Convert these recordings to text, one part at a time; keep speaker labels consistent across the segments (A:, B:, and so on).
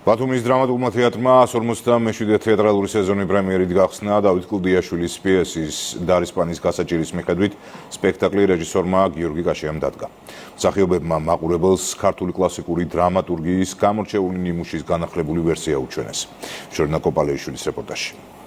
A: ბათუმის დრამატულმა თეატრმა 157 თეატრალური სეზონი პრემიერით გახსნა დავით კლდიაშვილის პიესის დარისპანის გასაჭირის მიხედვით სპექტაკლი რეჟისორმა გიორგი კაშიამ დადგა. მსახიობებმა მაყურებელს ქართული კლასიკური დრამატურგიის გამორჩეული ნიმუშის განახლებული ვერსია უჩვენეს. ჟორნა კოპალეიშვილის რეპორტაჟი.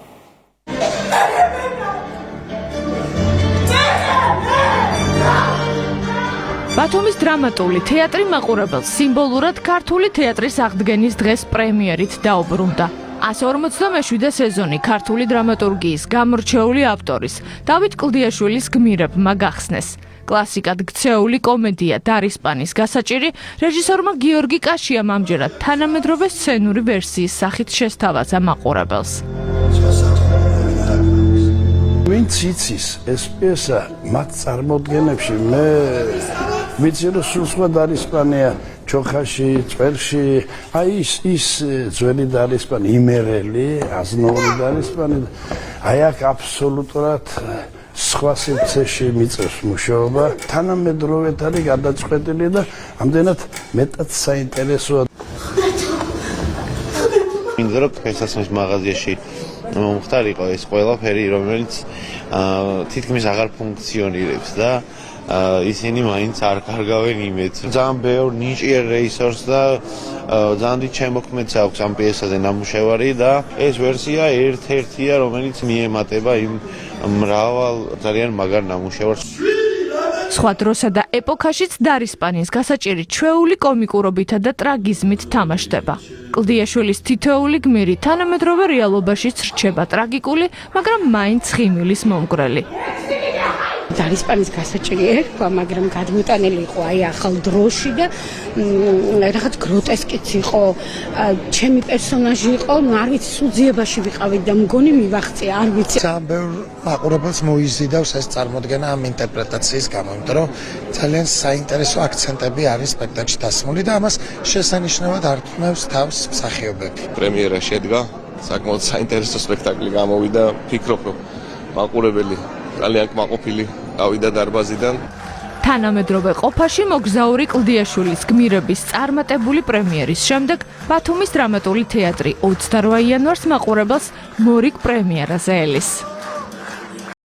B: ბათუმის დრამატული თეატრი მაყურებელს სიმბოლურად ქართული თეატრის აღდგენის დღეს პრემიერით დაუბრუნდა. 157 სეზონი ქართული დრამატურგიის გამორჩეული ავტორის დავით კლდიაშვილის გმირებმა გახსნეს. კლასიკად ქცეული კომედია დარისპანის გასაჭირი რეჟისორმა გიორგი კაშიამ ამჯერად თანამედროვე სცენური ვერსიის სახით შესთავაზა მაყურებელს.
C: ვინც იცის ეს პიესა მათ წარმოდგენებში მე ვიცი რომ სულ სხვა დარისპანია ჩოხაში, წვერში, აი ის ძველი დარისპანი, იმერელი, აზნაური დარისპანი, აი აქ აბსოლუტურად სხვა სივრცეში მიწევს მუშაობა, თანამედროვედ არის გადაწყვეტილი და ამდენად მეტად საინტერესოა.
D: მინდა რომ ფესასმის მაღაზიაში მომხდარიყო ეს ყველაფერი, რომელიც თითქმის აღარ ფუნქციონირებს და ისინი მაინც არ კარგავენ იმედს. ძალიან ბევრ ნიჭიერ რეჟისორს და ძალიან დიდ შემოქმედს აქვს ამ პიესაზე ნამუშევარი და ეს ვერსია ერთ-ერთია, რომელიც მიემატება იმ მრავალ ძალიან მაგარ ნამუშევარს.
B: სხვა დროსა და ეპოქაშიც დარისპანის გასაჭირი ჩვეული კომიკურობითა და ტრაგიზმით თამაშდება. კლდიაშვილის თითოეული გმირი თანამედროვე რეალობაშიც რჩება ტრაგიკული, მაგრამ მაინც ხიმილის მომგვრელი.
E: დარისპანის გასაჭირი ერქვა, მაგრამ გადმოტანილი იყო აი ახალ დროში და რაღაც გროტესკიც იყო. ჩემი პერსონაჟი იყო, არ ვიცი, სუძიებაში ვიყავით და მგონი მივახწია, არ ვიცი.
F: ძალიან ბევრ მაყურებელს მოიზიდავს ეს წარმოდგენა ამ ინტერპრეტაციის გამო, იმიტომ რომ ძალიან საინტერესო აქცენტები არის სპექტაკლში დასმული და ამას შესანიშნავად ართმევს თავს მსახიობები.
G: პრემიერა შედგა, საკმაოდ საინტერესო სპექტაკლი გამოვიდა, ვფიქრობ, რომ მაყურებელი ძალიან კმაყოფილი გავიდა დარბაზიდან.
B: თანამედროვე ყოფაში მოგზაური კლდიაშვილის გმირების წარმატებული პრემიერის შემდეგ ბათუმის დრამატული თეატრი 28 იანვარს მაყურებელს მორიგ პრემიერაზე ელის.